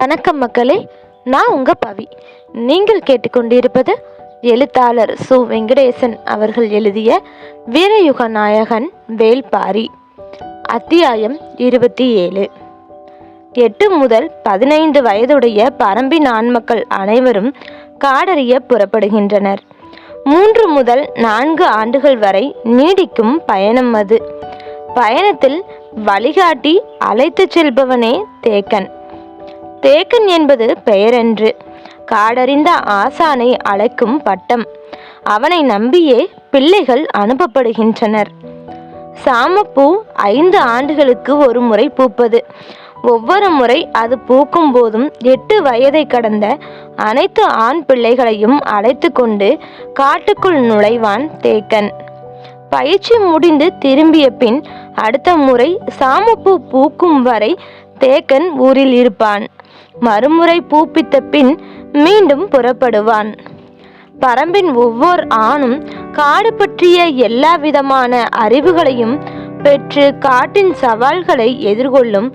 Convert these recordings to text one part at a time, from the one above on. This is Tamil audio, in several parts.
வணக்கம் மக்களே, நான் உங்கள் பவி. நீங்கள் கேட்டுக்கொண்டிருப்பது எழுத்தாளர் சு. வெங்கடேசன் அவர்கள் எழுதிய வீரயுக நாயகன் வேள்பாரி. அத்தியாயம் 27. 8 முதல் 15 வயதுடைய பரம்பின் ஆண்மக்கள் அனைவரும் காடறிய புறப்படுகின்றனர். 3 முதல் 4 ஆண்டுகள் வரை நீடிக்கும் பயணம் அது. பயணத்தில் வழிகாட்டி அழைத்துச் செல்பவனே தேக்கன். தேக்கன் என்பது பெயரென்று, காடறிந்த ஆசானை அழைக்கும் பட்டம். அவனை நம்பியே பிள்ளைகள் அனுப்பப்படுகின்றனர். சாமப்பூ 5 ஆண்டுகளுக்கு ஒரு முறை பூப்பது. ஒவ்வொரு முறை அது பூக்கும் போதும் 8 வயதை கடந்த அனைத்து ஆண் பிள்ளைகளையும் அழைத்து கொண்டு காட்டுக்குள் நுழைவான் தேக்கன். பயிற்சி முடிந்து திரும்பிய பின் அடுத்த முறை சாமப்பூ பூக்கும் வரை தேக்கன் ஊரில் இருப்பான். மறுமுறை பூப்பித்த பின் மீண்டும் புறப்படுவான். பரம்பின் ஒவ்வொரு ஆணும் காடு பற்றிய எல்லா விதமான அறிவுகளையும் பெற்று காட்டின் சவால்களை எதிர்கொள்ளும்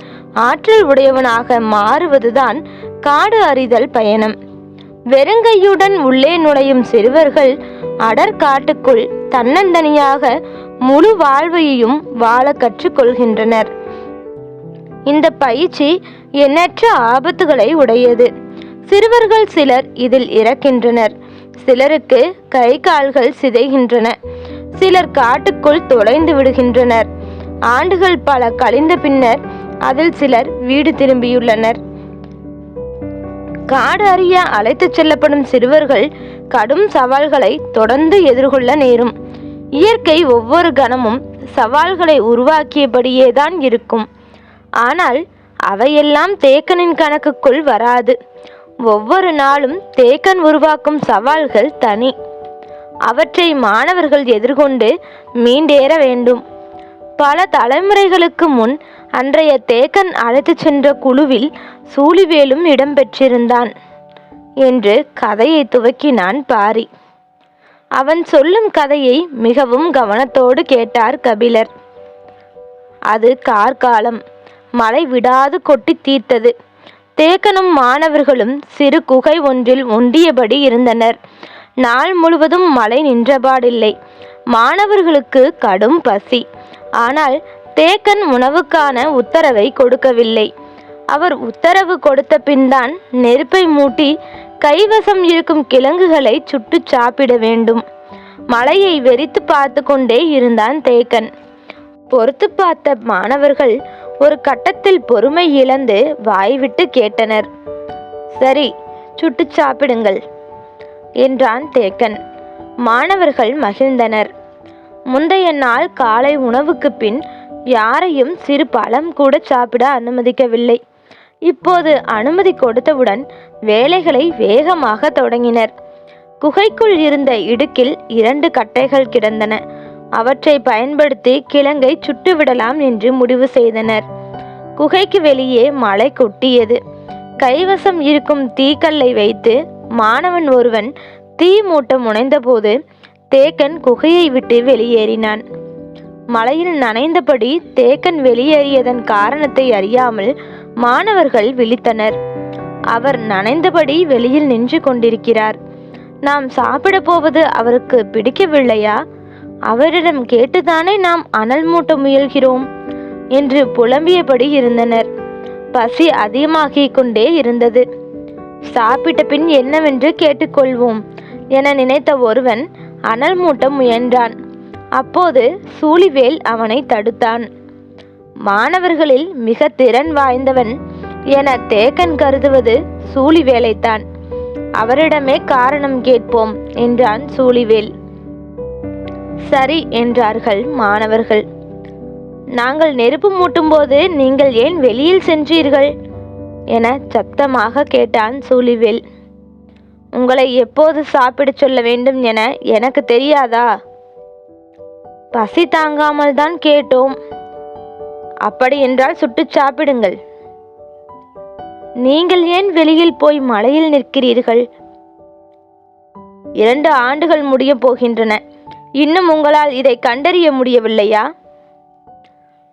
ஆற்றல் உடையவனாக மாறுவதுதான் காடு அறிதல் பயணம். வெறுங்கையுடன் உள்ளே நுழையும் சிறுவர்கள் அடற்காட்டுக்குள் தன்னந்தனியாக முழு வாழ்வையும் வாழ கற்றுக்கொள்கின்றனர். இந்த பயிற்சி எண்ணற்ற ஆபத்துகளை உடையது. சிறுவர்கள் சிலர் இதில் இறக்கின்றனர். சிலருக்கு கை கால்கள் சிதைகின்றன. சிலர் காட்டுக்குள் தொலைந்து விடுகின்றனர். ஆண்டுகள் பல கழிந்த பின்னர் அதில் சிலர் வீடு திரும்பியுள்ளனர். காடு அறிய அழைத்துச் செல்லப்படும் சிறுவர்கள் கடும் சவால்களை தொடர்ந்து எதிர்கொள்ள நேரும். இயற்கை ஒவ்வொரு கணமும் சவால்களை உருவாக்கியபடியேதான் இருக்கும். ஆனால் அவையெல்லாம் தேக்கனின் கணக்குக்குள் வராது. ஒவ்வொரு நாளும் தேக்கன் உருவாக்கும் சவால்கள் தனி. அவற்றை மாணவர்கள் எதிர்கொண்டு மீண்டேற வேண்டும். பல தலைமுறைகளுக்கு முன் அன்றைய தேக்கன் அழைத்து சென்ற குழுவில் சூழிவேலும் இடம்பெற்றிருந்தான் என்று கதையை துவக்கினான் பாரி. அவன் சொல்லும் கதையை மிகவும் கவனத்தோடு கேட்டார் கபிலர். அது கார்காலம். மழை விடாது கொட்டி தீர்த்தது. தேக்கனும் மாணவர்களும் சிறு குகை ஒன்றில் ஒண்டியபடி இருந்தனர். நாள் முழுவதும் மழை நின்றபாடில்லை. மாணவர்களுக்கு கடும் பசி. ஆனால் தேக்கன் உணவுக்கான உத்தரவை கொடுக்கவில்லை. அவர் உத்தரவு கொடுத்த பின்தான் நெருப்பை மூட்டி கைவசம் இருக்கும் கிழங்குகளை சுட்டு சாப்பிட வேண்டும். மழையை வெறித்து பார்த்து கொண்டே இருந்தான் தேக்கன். பொறுத்து பார்த்த மாணவர்கள் ஒரு கட்டத்தில் பொறுமை இழந்து வாய்விட்டு கேட்டனர். சரி, சுட்டு சாப்பிடுங்கள் என்றான் தேக்கன். மாணவர்கள் மகிழ்ந்தனர். முந்தைய நாள் காலை உணவுக்கு பின் யாரையும் சிறு பழம் கூட சாப்பிட அனுமதிக்கவில்லை. இப்போது அனுமதி கொடுத்தவுடன் வேலைகளை வேகமாக தொடங்கினர். குகைக்குள் இருந்த இடுக்கில் 2 கட்டைகள் கிடந்தன. அவற்றை பயன்படுத்தி கிழங்கை சுட்டுவிடலாம் என்று முடிவு செய்தனர். குகைக்கு வெளியே மழை கொட்டியது. கைவசம் இருக்கும் தீக்கல்லை வைத்து மாணவன் ஒருவன் தீ மூட்ட முனைந்தபோது தேக்கன் குகையை விட்டு வெளியேறினான். மழையில் நனைந்தபடி தேக்கன் வெளியேறியதன் காரணத்தை அறியாமல் மாணவர்கள் விழித்தனர். அவர் நனைந்தபடி வெளியில் நின்று கொண்டிருக்கிறார். நாம் சாப்பிட போவது அவருக்கு பிடிக்கவில்லையா? அவரிடம் கேட்டுதானே நாம் அனல் மூட்ட முயல்கிறோம் என்று புலம்பியபடி இருந்தனர். பசி அதிகமாகிக் கொண்டே இருந்தது. சாப்பிட்ட பின் என்னவென்று கேட்டுக்கொள்வோம் என நினைத்த ஒருவன் அனல் மூட்ட முயன்றான். அப்போது சூழிவேல் அவனை தடுத்தான். மாணவர்களில் மிக திறன் வாய்ந்தவன் என தேக்கன் கருதுவது சூழிவேலைத்தான். அவரிடமே காரணம் கேட்போம் என்றான் சூழிவேல். சரி என்றார்கள் மாணவர்கள். நாங்கள் நெருப்பு மூட்டும் போது நீங்கள் ஏன் வெளியில் சென்றீர்கள் என சத்தமாக கேட்டான் சூழிவேல். உங்களை எப்போது சாப்பிட சொல்ல வேண்டும் என எனக்கு தெரியாதா? பசி தாங்காமல் தான் கேட்டோம். அப்படி என்றால் சுட்டு சாப்பிடுங்கள். நீங்கள் ஏன் வெளியில் போய் மழையில் நிற்கிறீர்கள்? 2 ஆண்டுகள் முடிய போகின்றன. இன்னும் உங்களால் இதை கண்டறிய முடியவில்லையா?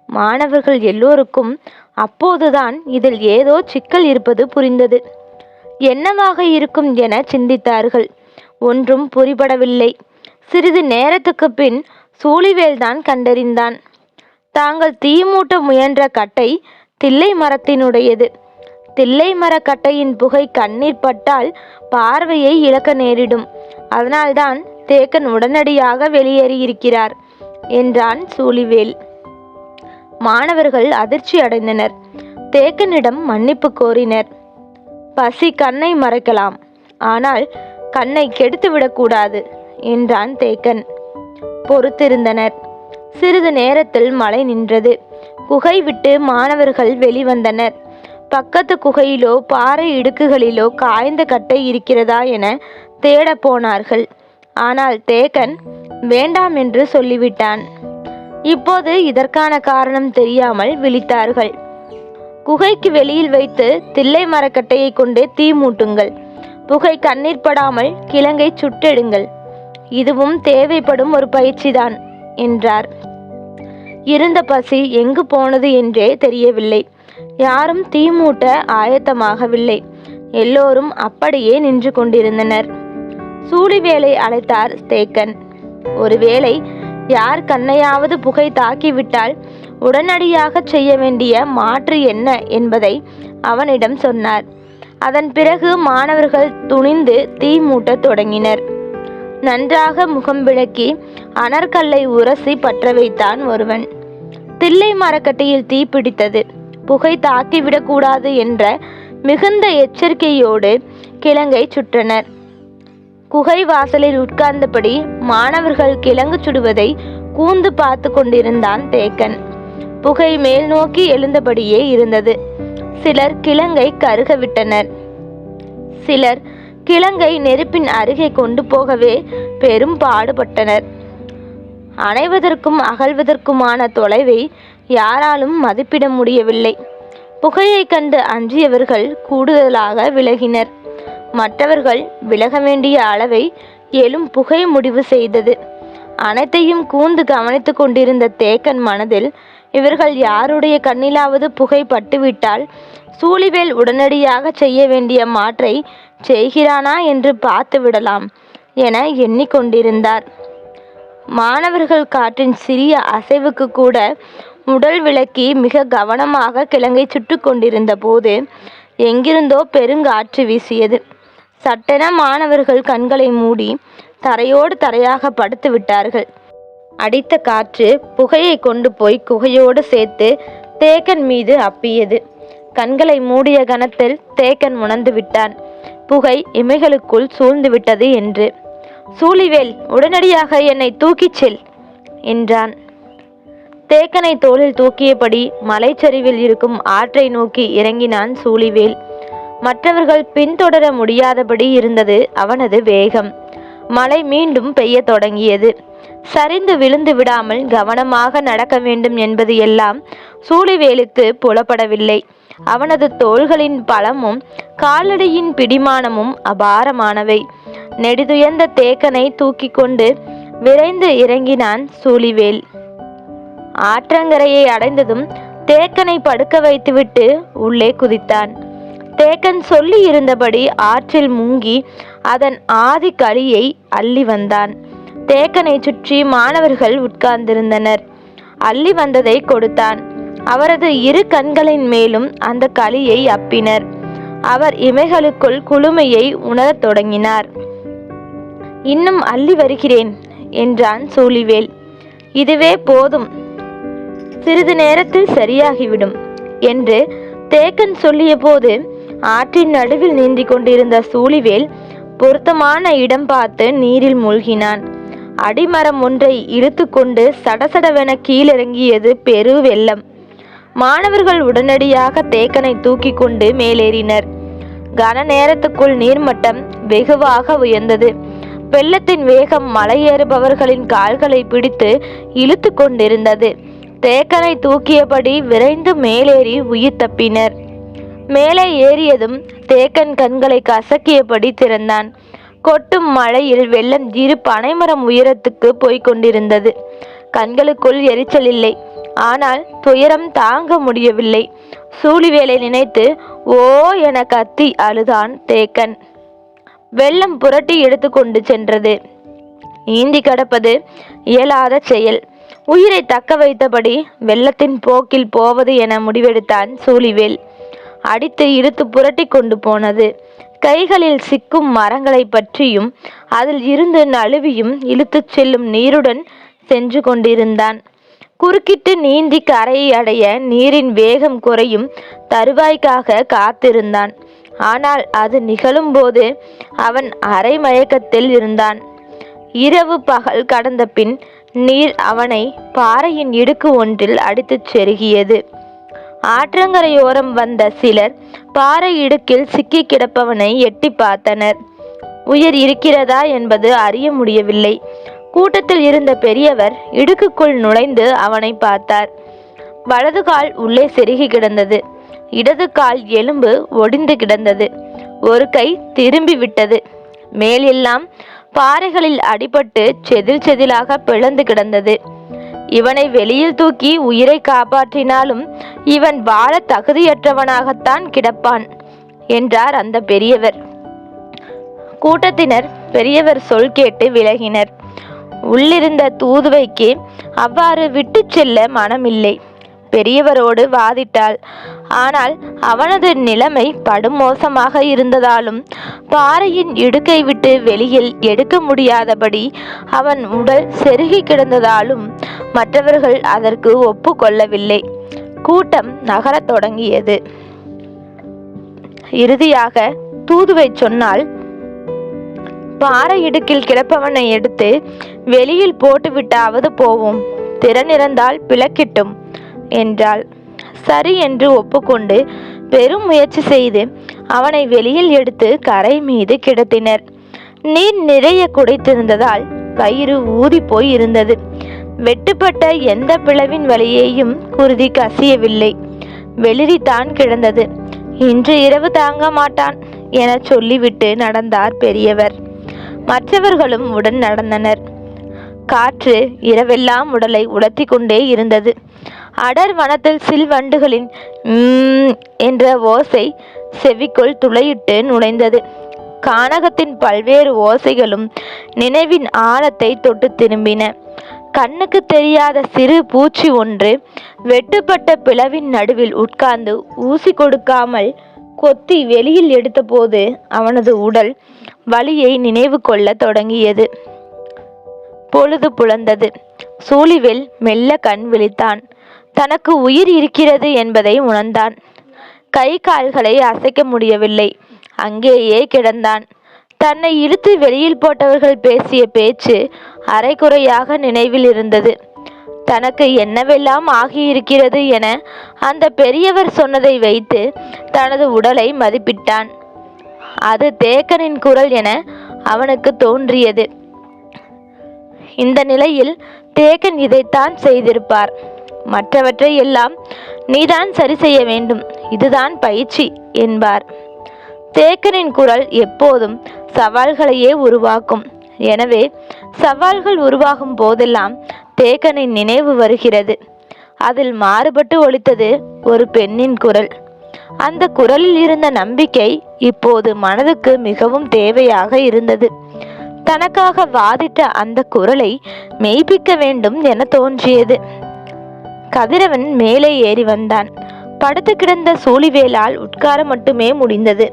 மாணவர்கள் எல்லோருக்கும் அப்போதுதான் இதில் ஏதோ சிக்கல் இருப்பது புரிந்தது. என்னவாக இருக்கும் என சிந்தித்தார்கள். ஒன்றும் புரிபடவில்லை. சிறிது நேரத்துக்கு பின் சூழிவேல்தான் கண்டறிந்தான். தாங்கள் தீமூட்ட முயன்ற கட்டை தில்லை மரத்தினுடையது. தில்லை மர கட்டையின் புகை கண்ணீர் பட்டால் பார்வையை இழக்க நேரிடும். அதனால்தான் தேக்கன் உடனடியாக வெளியேறியிருக்கிறார் என்றான் சூழிவேல். மாணவர்கள் அதிர்ச்சி அடைந்தனர். தேக்கனிடம் மன்னிப்பு கோரினர். பசி கண்ணை மறைக்கலாம், ஆனால் கண்ணை கெடுத்துவிடக்கூடாது என்றான் தேக்கன். பொறுத்திருந்தனர். சிறிது நேரத்தில் மழை நின்றது. குகை விட்டு மாணவர்கள் வெளிவந்தனர். பக்கத்து குகையிலோ பாறை இடுக்குகளிலோ காய்ந்த கட்டை இருக்கிறதா என தேட போனார்கள். ஆனால் தேக்கன் வேண்டாம் என்று சொல்லிவிட்டான். இப்போது இதற்கான காரணம் தெரியாமல் விழித்தார்கள். குகைக்கு வெளியில் வைத்து தில்லை மரக்கட்டையை கொண்டு தீ மூட்டுங்கள். புகை கண்ணீர் படாமல் கிழங்கை சுட்டெடுங்கள். இதுவும் தேவைப்படும் ஒரு பயிற்சிதான் என்றார். இருந்த பசி எங்கு போனது என்றே தெரியவில்லை. யாரும் தீ மூட்ட ஆயத்தமாகவில்லை. எல்லோரும் அப்படியே நின்று கொண்டிருந்தனர். சூழிவேலை அழைத்தார் தேக்கன். ஒருவேளை யார் கண்ணையாவது புகை தாக்கிவிட்டால் உடனடியாக செய்ய வேண்டிய மாற்று என்ன என்பதை அவனிடம் சொன்னார். அதன் பிறகு மாணவர்கள் துணிந்து தீ மூட்டத் தொடங்கினர். நன்றாக முகம் விளக்கி அனற்கல்லை உரசி பற்ற வைத்தான் ஒருவன். தில்லை மரக்கட்டையில் தீ பிடித்தது. புகை தாக்கிவிடக்கூடாது என்ற மிகுந்த எச்சரிக்கையோடு கிழங்கை சுற்றனர். குகை வாசலில் உட்கார்ந்தபடி மாணவர்கள் கிழங்கு சுடுவதை கூர்ந்து பார்த்து கொண்டிருந்தான் தேக்கன். புகை மேல் நோக்கி எழுந்தபடியே இருந்தது. சிலர் கிழங்கை கருக விட்டனர். சிலர் கிழங்கை நெருப்பின் அருகே கொண்டு போகவே பெரும் பாடுபட்டனர். அணைவதற்கும் அகழ்வதற்குமான தொலைவை யாராலும் மதிப்பிட முடியவில்லை. புகையை கண்டு அஞ்சியவர்கள் கூடுதலாக விலகினர். மற்றவர்கள் விலக வேண்டிய அளவை எழும் புகை முடிவு செய்தது. அனைத்தையும் கூர்ந்து கவனித்து கொண்டிருந்த தேக்கன் மனதில் இவர்கள் யாருடைய கண்ணிலாவது புகை பட்டுவிட்டால் சூழிவேல் உடனடியாக செய்ய வேண்டிய மாற்றை செய்கிறானா என்று பார்த்து விடலாம் என எண்ணிக்கொண்டிருந்தார். மாணவர்கள் காற்றின் சிறிய அசைவுக்கு கூட உடல் விலக்கி மிக கவனமாக கிழங்கை சுட்டு கொண்டிருந்த போது எங்கிருந்தோ பெருங்காற்று வீசியது. சட்டென மாணவர்கள் கண்களை மூடி தரையோடு தரையாக படுத்து விட்டார்கள். அடித்த காற்று புகையை கொண்டு போய் குகையோடு சேர்த்து தேக்கன் மீது அப்பியது. கண்களை மூடிய கணத்தில் தேக்கன் உணர்ந்து விட்டான், புகை இமைகளுக்குள் சூழ்ந்து விட்டது என்று. சூழிவேல், உடனடியாக என்னை தூக்கிச் செல் என்றான். தேக்கனை தோளில் தூக்கியபடி மலைச்சரிவில் இருக்கும் ஆற்றை நோக்கி இறங்கினான் சூழிவேல். மற்றவர்கள் பின்தொடர முடியாதபடி இருந்தது அவனது வேகம். மழை மீண்டும் பெய்ய தொடங்கியது. சரிந்து விழுந்து விடாமல் கவனமாக நடக்க வேண்டும் என்பது எல்லாம் சூழிவேலுக்கு புலப்படவில்லை. அவனது தோள்களின் பலமும் காலடியின் பிடிமானமும் அபாரமானவை. நெடுதுயர்ந்த தேக்கனை தூக்கி கொண்டு விரைந்து இறங்கினான் சூழிவேல். ஆற்றங்கரையை அடைந்ததும் தேக்கனை படுக்க வைத்துவிட்டு உள்ளே குதித்தான். தேக்கன் சொல்லி இருந்தபடி ஆற்றில் முங்கி அதன் ஆதி களியை அள்ளி வந்தான். தேக்கனை சுற்றி மாணவர்கள் உட்கார்ந்திருந்தனர். அள்ளி வந்ததை கொடுத்தான். அவரது இரு கண்களின் மேலும் அந்த களியை அப்பினர். அவர் இமைகளுக்குள் குளுமையை உணரத் தொடங்கினார். இன்னும் அள்ளி வருகிறேன் என்றான் சூழிவேல். இதுவே போதும், சிறிது நேரத்தில் சரியாகிவிடும் என்று தேக்கன் சொல்லிய போது ஆற்றின் நடுவில் நீந்தி கொண்டிருந்த சூழிவேல் பொருத்தமான இடம் பார்த்து நீரில் மூழ்கினான். அடிமரம் ஒன்றை இழுத்து கொண்டு சடசடவென கீழிறங்கியது பெரு வெள்ளம். மாணவர்கள் உடனடியாக தேக்கனை தூக்கி கொண்டு மேலேறினர். கன நேரத்துக்குள் நீர்மட்டம் வெகுவாக உயர்ந்தது. வெள்ளத்தின் வேகம் மலையேறுபவர்களின் கால்களை பிடித்து இழுத்து கொண்டிருந்தது. தேக்கனை தூக்கியபடி விரைந்து மேலேறி உயிர் தப்பினர். மேலே ஏறியதும் தேக்கன் கண்களை கசக்கியபடி திறந்தான். கொட்டும் மழையில் வெள்ளம் இரு பனைமரம் உயரத்துக்கு போய்கொண்டிருந்தது. கண்களுக்குள் எரிச்சல் இல்லை, ஆனால் துயரம் தாங்க முடியவில்லை. சூழிவேலை நினைத்து ஓ என கத்தி அழுதான் தேக்கன். வெள்ளம் புரட்டி எடுத்து கொண்டு சென்றது. நீந்தி கடப்பது இயலாத செயல். உயிரை தக்க வைத்தபடி வெள்ளத்தின் போக்கில் போவது என முடிவெடுத்தான் சூழிவேல். அடித்து இழுத்து புரட்டி கொண்டு போனது. கைகளில் சிக்கும் மரங்களை பற்றியும் அதில் இருந்து நழுவியும் இழுத்துச் செல்லும் நீருடன் சென்று கொண்டிருந்தான். குறுக்கிட்டு நீந்தி கரையை அடைய நீரின் வேகம் குறையும் தருவாய்க்காக காத்திருந்தான். ஆனால் அது நிகழும் போது அவன் அரை மயக்கத்தில் இருந்தான். இரவு பகல் கடந்த பின் நீர் அவனை பாறையின் இடுக்கு ஒன்றில் அடித்துச் செருகியது. ஆற்றங்கரையோரம் வந்த சிலர் பாறை இடுக்கில் சிக்கி கிடப்பவனை எட்டி பார்த்தனர். உயிர் இருக்கிறதா என்பது அறிய முடியவில்லை. கூட்டத்தில் இருந்த பெரியவர் இடுக்குக்குள் நுழைந்து அவனை பார்த்தார். வலது கால் உள்ளே செருகி கிடந்தது. இடது கால் எலும்பு ஒடிந்து கிடந்தது. ஒரு கை திரும்பி விட்டது. மேலெல்லாம் பாறைகளில் அடிபட்டு செதில் செதிலாக பிளந்து கிடந்தது. இவனை வெளியில் தூக்கி உயிரை காப்பாற்றினாலும் இவன் வாழ தகுதியற்றவனாகத்தான் கிடப்பான் என்றார் அந்த பெரியவர். கூட்டத்தினர் பெரியவர் சொல் கேட்டு விலகினர். உள்ளிருந்த தூதுவைக்கு அவ்வாறு விட்டு செல்ல மனமில்லை. பெரியவரோடு வாதிட்டாள். ஆனால் அவனது நிலைமை படுமோசமாக இருந்ததாலும் பாறையின் இடுக்கை விட்டு வெளியில் எடுக்க முடியாதபடி அவன் உடல் செருகி கிடந்ததாலும் மற்றவர்கள் அதற்கு ஒப்புக்கொள்ளவில்லை. கூட்டம் நகரத் தொடங்கியது. இறுதியாக தூதுவை சொன்னால், பாறை இடுக்கில் கிடப்பவனை எடுத்து வெளியில் போட்டுவிட்டாவது போவோம், திறனிருந்தால் பிளக்கிட்டும் என்றாள். சரி என்று ஒப்புக்கொண்டு பெரும் முயற்சி செய்து அவனை வெளியில் எடுத்து கரை மீது கிடத்தினர். நீர் நிறைய குடைத்திருந்ததால் வயிறு ஊதி போய் இருந்தது. வெட்டுப்பட்ட எந்த பிளவின் வழியையும் குருதி கசியவில்லை. வெளிரித்தான் கிடந்தது. இன்று இரவு தாங்க மாட்டான் என சொல்லிவிட்டு நடந்தார் பெரியவர். மற்றவர்களும் உடன் நடந்தனர். காற்று இரவெல்லாம் உடலை உலர்த்தி கொண்டே இருந்தது. அடர் வனத்தில் சில்வண்டுகளின் என்ற ஓசை செவிக்குள் துளையிட்டு நுழைந்தது. கானகத்தின் பல்வேறு ஓசைகளும் நினைவின் ஆழத்தை தொட்டு திரும்பின. கண்ணுக்கு தெரியாத சிறு பூச்சி ஒன்று வெட்டுப்பட்ட பிளவின் நடுவில் உட்கார்ந்து ஊசி கொடுக்காமல் கொத்தி வெளியில் எடுத்தபோது அவனது உடல் வலியை நினைவு கொள்ள தொடங்கியது. பொழுது புலர்ந்தது. சூழிவேல் மெல்ல கண் விழித்தான். தனக்கு உயிர் இருக்கிறது என்பதை உணர்ந்தான். கை கால்களை அசைக்க முடியவில்லை. அங்கேயே கிடந்தான். தன்னை இழுத்து வெளியில் போட்டவர்கள் பேசிய பேச்சு அரைகுறையாக நினைவில் இருந்தது. தனக்கு என்னவெல்லாம் ஆகியிருக்கிறது என அந்த பெரியவர் சொன்னதை வைத்து தனது உடலை மதிப்பிட்டான். அது தேக்கனின் குரல் என அவனுக்கு தோன்றியது. இந்த நிலையில் தேக்கன் இதைத்தான் செய்திருப்பார். மற்றவற்றை எல்லாம் நீதான் சரி செய்ய வேண்டும், இதுதான் பயிற்சி என்பார். தேக்கனின் குரல் எப்போதும் சவால்களையே உருவாக்கும். எனவே சவால்கள் உருவாகும் போதெல்லாம் தேக்கனின் நினைவு வருகிறது. அதில் மாறுபட்டு ஒலித்தது ஒரு பெண்ணின் குரல். அந்த குரலில் இருந்த நம்பிக்கை இப்போது மனதுக்கு மிகவும் தேவையாக இருந்தது. தனக்காக வாதிட்ட அந்த குரலை மெய்ப்பிக்க வேண்டும் என தோன்றியது. கதிரவன் மேலே ஏறி வந்தான். படுத்து கிடந்த சூழிவேலால் உட்கார மட்டுமே முடிந்தது.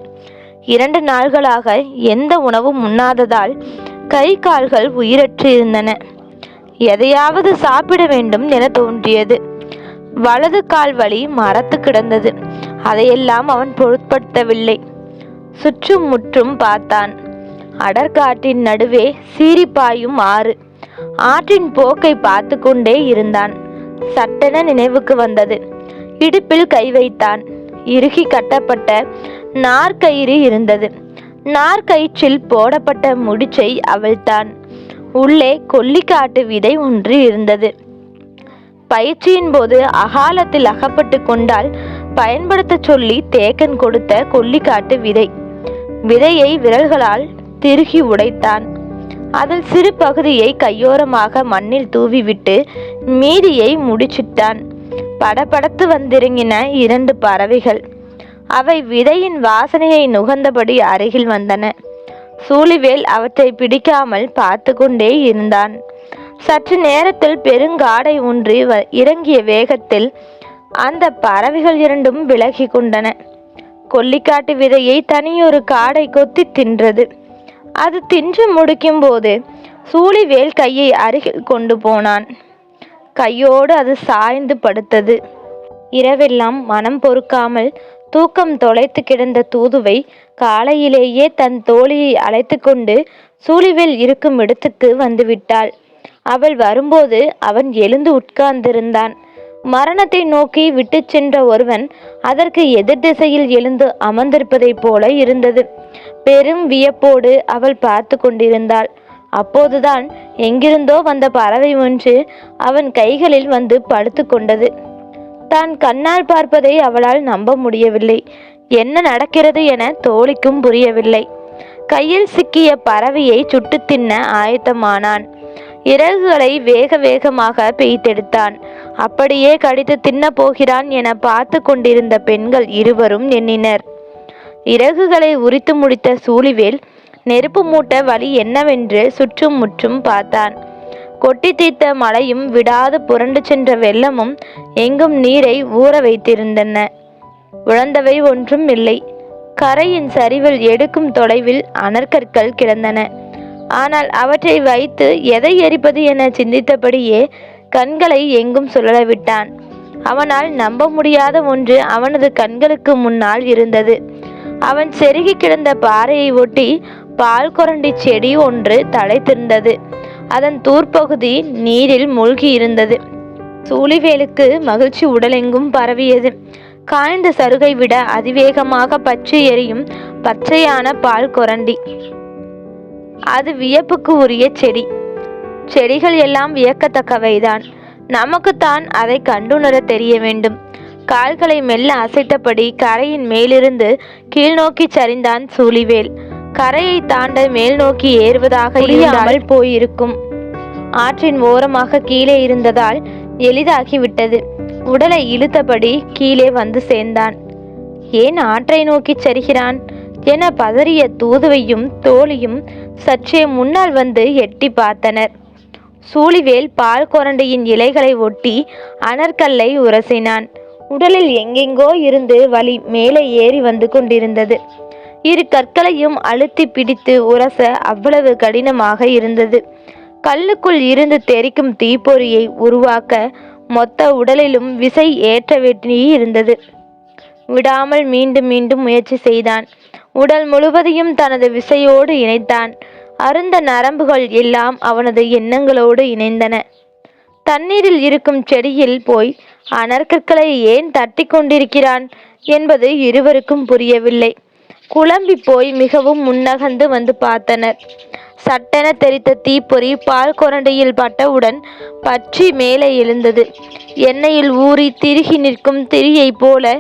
2 நாள்களாக எந்த உணவும் உண்ணாததால் கை கால்கள் உயிரற்று இருந்தன. எதையாவது சாப்பிட வேண்டும் என தோன்றியது. வலது கால் வலி மரத்து கிடந்தது. அதையெல்லாம் அவன் பொருட்படுத்தவில்லை. சுற்றும் முற்றும் பார்த்தான். அடற்காட்டின் நடுவே சீரிப்பாயும் ஆறு. ஆற்றின் போக்கை பார்த்து கொண்டே இருந்தான். சட்டென நினைவுக்கு வந்தது. இடுப்பில் கை வைத்தான். இறுகி கட்டப்பட்ட நார்கயிறு இருந்தது. நார்கயிற்றில் போடப்பட்ட முடிச்சை அவிழ்த்தான். உள்ளே கொல்லிக்காட்டு விதை ஒன்று இருந்தது. பயிற்சியின் போது அகாலத்தில் அகப்பட்டு கொண்டால் பயன்படுத்த சொல்லி தேக்கன் கொடுத்த கொல்லிக்காட்டு விதை. விதையை விரல்களால் திருகி உடைத்தான். அதில் சிறு பகுதியை கையோரமாக மண்ணில் தூவிவிட்டு மீதியை முடிச்சிட்டான். படபடத்து வந்திறங்கின 2 பறவைகள். அவை விதையின் வாசனையை நுகர்ந்தபடி அருகில் வந்தன. சூழிவேல் அவற்றை பிடிக்காமல் பார்த்து கொண்டே இருந்தான். சற்று நேரத்தில் பெருங்காடை ஒன்று இறங்கிய வேகத்தில் அந்த பறவைகள் 2ம் விலகி கொண்டன. கொல்லிக்காட்டு விதையை தனியொரு காடை கொத்தி தின்றது. அது தின்று முடிக்கும் போது சூழிவேல் கையை அருகில் கொண்டு போனான். கையோடு அது சாய்ந்து படுத்தது. இரவெல்லாம் மனம் பொறுக்காமல் தூக்கம் தொலைத்து கிடந்த தூதுவை காலையிலேயே தன் தோழியை அழைத்து கொண்டு சூழிவேல் இருக்கும் இடத்துக்கு வந்துவிட்டாள். அவள் வரும்போது அவன் எழுந்து உட்கார்ந்திருந்தான். மரணத்தை நோக்கி விட்டு சென்ற ஒருவன் அதற்கு எதிர் திசையில் எழுந்து அமர்ந்திருப்பதைப் போல இருந்தது. பெரும் வியப்போடு அவள் பார்த்து கொண்டிருந்தாள். அப்போதுதான் எங்கிருந்தோ வந்த பறவை ஒன்று அவன் கைகளில் வந்து படுத்து கொண்டது. தான் கண்ணால் பார்ப்பதை அவளால் நம்ப முடியவில்லை. என்ன நடக்கிறது என தோழிக்கும் புரியவில்லை. கையில் சிக்கிய பறவையை சுட்டு தின்ன ஆயத்தமானான். இறகுகளை வேக வேகமாக பெய்தெடுத்தான். அப்படியே கடித்து தின்ன போகிறான் என பார்த்து கொண்டிருந்த பெண்கள் இருவரும் எண்ணினர். இறகுகளை உரித்து முடித்த சூழிவேல் நெருப்பு மூட்ட வழி என்னவென்று சுற்றும் முற்றும் பார்த்தான். கொட்டி தீர்த்த மழையும் விடாது புரண்டு சென்ற வெள்ளமும் எங்கும் நீரை ஊற வைத்திருந்தன. உழந்தவை ஒன்றும் இல்லை. கரையின் சரிவில் எடுக்கும் தொலைவில் அனற்கற்கள் கிடந்தன. ஆனால் அவற்றை வைத்து எதை எரிப்பது என சிந்தித்தபடியே கண்களை எங்கும் சுழலவிட்டான். அவனால் நம்ப முடியாத ஒன்று அவனது கண்களுக்கு முன்னால் இருந்தது. அவன் செருகி கிடந்த பாறையை ஒட்டி பால் கொரண்டி செடி ஒன்று தழைத்திருந்தது. அதன் தூர்ப்பகுதி நீரில் மூழ்கி இருந்தது. சூழிவேலுக்கு மகிழ்ச்சி உடலெங்கும் பரவியது. காய்ந்த சருகை விட அதிவேகமாக பற்றி எரியும் பச்சையான பால் கொரண்டி. அது வியப்புக்கு உரிய செடி. செடிகள் எல்லாம் வியக்கத்தக்கவைதான். நமக்குத்தான் அதை கண்டுணர தெரிய வேண்டும். கால்களை மெல்ல அசைத்தபடி கரையின் மேலிருந்து கீழ் நோக்கி சரிந்தான் சூழிவேல். கரையை தாண்ட மேல் நோக்கி ஏறுவதாக இல்லாமல் போயிருக்கும். ஆற்றின் ஓரமாக கீழே இருந்ததால் எளிதாகிவிட்டது. உடலை இழுத்தபடி கீழே வந்து சேர்ந்தான். ஏன் ஆற்றை நோக்கி சரிகிறான் என பதறிய தூதுவையும் தோழியும் சற்றே முன்னால் வந்து எட்டி பார்த்தனர். சூழிவேல் பால் கொரண்டையின் இலைகளை ஒட்டி அனற்கல்லை உரசினான். உடலில் எங்கெங்கோ இருந்து வலி மேலே ஏறி வந்து கொண்டிருந்தது. 2 கற்களையும் அழுத்தி பிடித்து உரச அவ்வளவு கடினமாக இருந்தது. கல்லுக்குள் இருந்து தெரிக்கும் தீப்பொறியை உருவாக்க மொத்த உடலிலும் விசை ஏற்ற வேண்டி இருந்தது. விடாமல் மீண்டும் மீண்டும் முயற்சி செய்தான். உடல் முழுவதையும் தனது விசையோடு இணைத்தான். அருந்த நரம்புகள் எல்லாம் அவனது எண்ணங்களோடு இணைந்தன. தண்ணீரில் இருக்கும் செடியில் போய் அனற்கற்களை ஏன் தட்டி கொண்டிருக்கிறான் என்பது இருவருக்கும் புரியவில்லை. குழம்பி போய் மிகவும் முன்னகர்ந்து வந்து பார்த்தனர். சட்டென தெரித்த தீப்பொறி பால் கொரண்டையில் பட்டவுடன் பற்றி மேலே எழுந்தது. எண்ணெயில் ஊறி திருகி நிற்கும் திரியை போல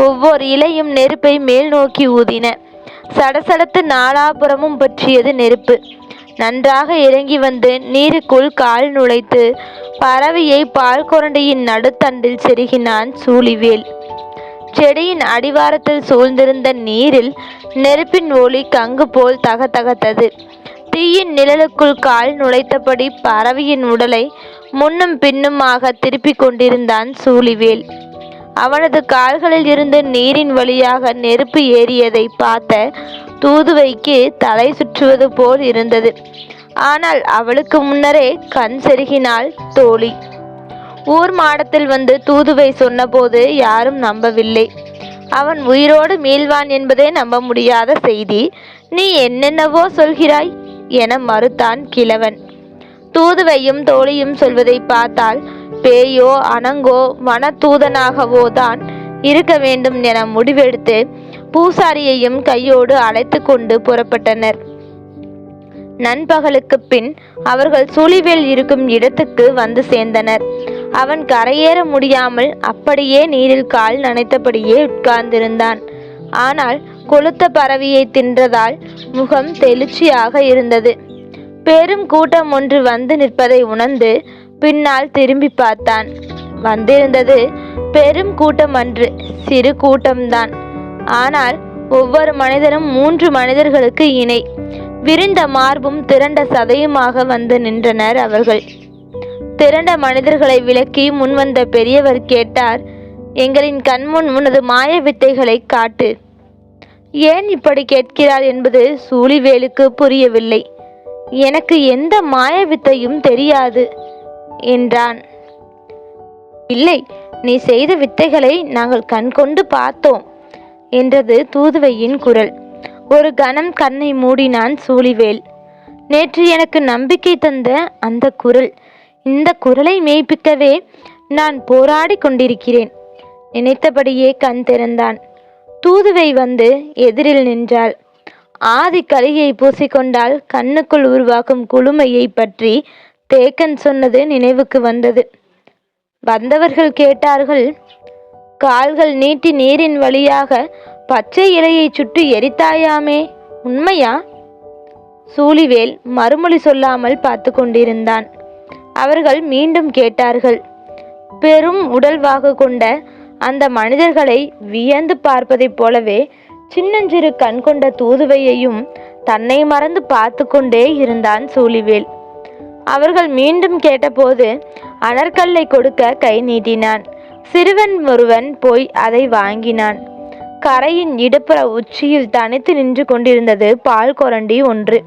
ஒவ்வொரு இலையும் நெருப்பை மேல் நோக்கி ஊதின. சடசடத்து நாலாபுரமும் பற்றியது நெருப்பு. நன்றாக இறங்கி வந்து நீருக்குள் கால் நுழைத்து பறவையை பால் கொரண்டையின் நடுத்தண்டில் செருகினான் சூழிவேல். செடியின் அடிவாரத்தில் சூழ்ந்திருந்த நீரில் நெருப்பின் ஒளி கங்கு போல் தகதகத்தது. தீயின் நிழலுக்குள் கால் நுழைத்தபடி பறவையின் உடலை முன்னும் பின்னுமாக திருப்பி கொண்டிருந்தான் சூழிவேல். அவனது கால்களில் இருந்து நீரின் வழியாக நெருப்பு ஏறியதை பார்த்த தூதுவைக்கு தலை சுற்றுவது போல் இருந்தது. ஆனால் அவளுக்கு முன்னரே கண் செருகினாள் தோழி. ஊர் மாடத்தில் வந்து தூதுவை சொன்னபோது யாரும் நம்பவில்லை. அவன் உயிரோடு மீள்வான் என்பதே நம்ப முடியாத செய்தி. நீ என்னென்னவோ சொல்கிறாய் என மறுத்தான் கிழவன். தூதுவையும் தோழியும் சொல்வதை பார்த்தால் பேயோ அனங்கோ வனதூதனாகவோ தான் இருக்க வேண்டும் என முடிவெடுத்து பூசாரியையும் கையோடு அழைத்து கொண்டு புறப்பட்டனர். நண்பகலுக்கு பின் அவர்கள் சூழிவேல் இருக்கும் இடத்துக்கு வந்து சேர்ந்தனர். அவன் கரையேற முடியாமல் அப்படியே நீரில் கால் நனைத்தபடியே உட்கார்ந்திருந்தான். ஆனால் கொளுத்த பறவையை தின்றதால் முகம் தெளிச்சியாக இருந்தது. பெரும் கூட்டம் ஒன்று வந்து நிற்பதை உணர்ந்து பின்னால் திரும்பி பார்த்தான். வந்திருந்தது பெரும் கூட்டம் அன்று, சிறு கூட்டம்தான். ஆனால் ஒவ்வொரு மனிதனும் 3 மனிதர்களுக்கு இணை. விரிந்த மார்பும் திரண்ட சதையுமாக வந்து நின்றனர் அவர்கள். திரண்ட மனிதர்களை விலக்கி முன்வந்த பெரியவர் கேட்டார், எங்களின் கண்முன் உனது மாய வித்தைகளை காட்டு. ஏன் இப்படி கேட்கிறார் என்பது சூழிவேலுக்கு புரியவில்லை. எனக்கு எந்த மாய வித்தையும் தெரியாது என்றான். இல்லை, நீ செய்த வித்தைகளை நாங்கள் கண்கொண்டு பார்த்தோம் என்றது தூதுவையின் குரல். ஒரு கணம் கண்ணை மூடினான் சூழிவேல். நேற்று எனக்கு நம்பிக்கை தந்த அந்த குரல், இந்த குரலை மெய்ப்பிக்கவே நான் போராடி கொண்டிருக்கிறேன். நினைத்தபடியே கண் திறந்தான். தூதுவை வந்து எதிரில் நின்றாள். ஆதி கலியை பூசிக்கொண்டால் கண்ணுக்குள் உருவாக்கும் குளுமையை பற்றி தேக்கன் சொன்னது நினைவுக்கு வந்தது. வந்தவர்கள் கேட்டார்கள், கால்கள் நீட்டி நீரின் வழியாக பச்சை இலையை சுட்டு எரித்தாயாமே, உண்மையா? சூழிவேல் மறுமொழி சொல்லாமல் பார்த்து கொண்டிருந்தான். அவர்கள் மீண்டும் கேட்டார்கள். பெரும் உடல்வாகு கொண்ட அந்த மனிதர்களை வியந்து பார்ப்பதைப் போலவே சின்னஞ்சிறு கண் கொண்ட தூதுவையையும் தன்னை மறந்து பார்த்து கொண்டே இருந்தான் சூழிவேல். அவர்கள் மீண்டும் கேட்டபோது அனற்கல்லை கொடுக்க கை நீட்டினான். சிறுவன் ஒருவன் போய் அதை வாங்கினான். கரையின் இடுப்புற உச்சியில் தனித்து நின்று கொண்டிருந்தது பால் கொரண்டி ஒன்று.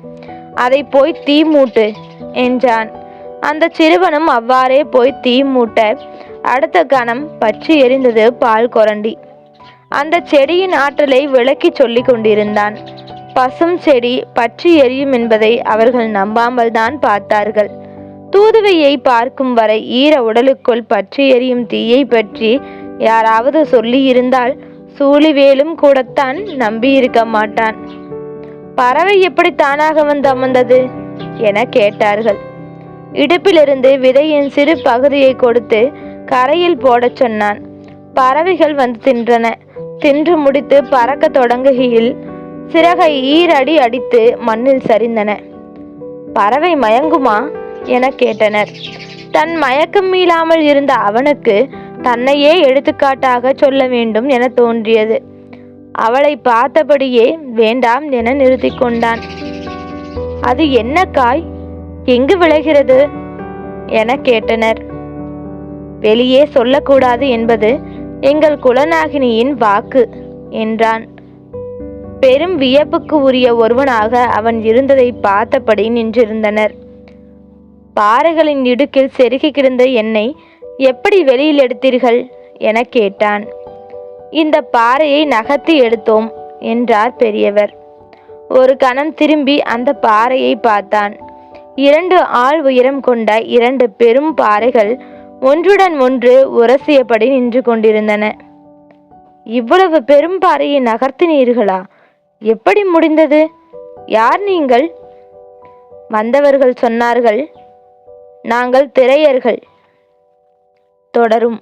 அதை போய் தீ மூட்டு என்றான். அந்த சிறுவனும் அவ்வாறே போய் தீ மூட்ட அடுத்த கணம் பற்றி எரிந்தது பால் கொரண்டி. அந்த செடியின் ஆற்றலை விளக்கி சொல்லி கொண்டிருந்தான். பசும் செடி பற்றி எரியும் என்பதை அவர்கள் நம்பாமல் தான் பார்த்தார்கள். தூதுவையை பார்க்கும் வரை ஈர உடலுக்குள் பற்றி எரியும் தீயை பற்றி யாராவது சொல்லி இருந்தால் சூழிவேலும் கூடத்தான் நம்பியிருக்க மாட்டான். பறவை எப்படி தானாக வந்து அமர்ந்தது என கேட்டார்கள். இடுப்பிலிருந்து விதையின் சிறு பகுதியை கொடுத்து கரையில் போடச் சொன்னான். பறவைகள் வந்து தின்றன. தின்று முடித்து பறக்க தொடங்குகையில் சிறகை ஈரடி அடித்து மண்ணில் சரிந்தன. பறவை மயங்குமா என கேட்டனர். தன் மயக்கம் மீளாமல் இருந்த அவனுக்கு தன்னையே எடுத்துக்காட்டாக சொல்ல வேண்டும் என தோன்றியது. அவளை பார்த்தபடியே வேண்டாம் என நிறுத்தி கொண்டான். அது என்ன காய், எங்கு விளைகிறது என கேட்டனர். வெளியே சொல்லக்கூடாது என்பது எங்கள் குலநாகினியின் வாக்கு என்றான். பெரும் வியப்புக்கு உரிய ஒருவனாக அவன் இருந்ததை பார்த்தபடி நின்றிருந்தனர். பாறைகளின் இடுக்கில் செருகி கிடந்த என்னை எப்படி வெளியில் எடுத்தீர்கள் என கேட்டான். இந்த பாறையை நகர்த்தி எடுத்தோம் என்றார் பெரியவர். ஒரு கணம் திரும்பி அந்த பாறையை பார்த்தான். 2 ஆள் உயரம் கொண்ட 2 பெரும் பாறைகள் ஒன்றுடன் ஒன்று உரசியபடி நின்று கொண்டிருந்தன. இவ்வளவு பெரும் பாறையை நகர்த்தினீர்களா? எப்படி முடிந்தது? யார் நீங்கள்? வந்தவர்கள் சொன்னார்கள், நாங்கள் திரையர்கள். தொடரும்.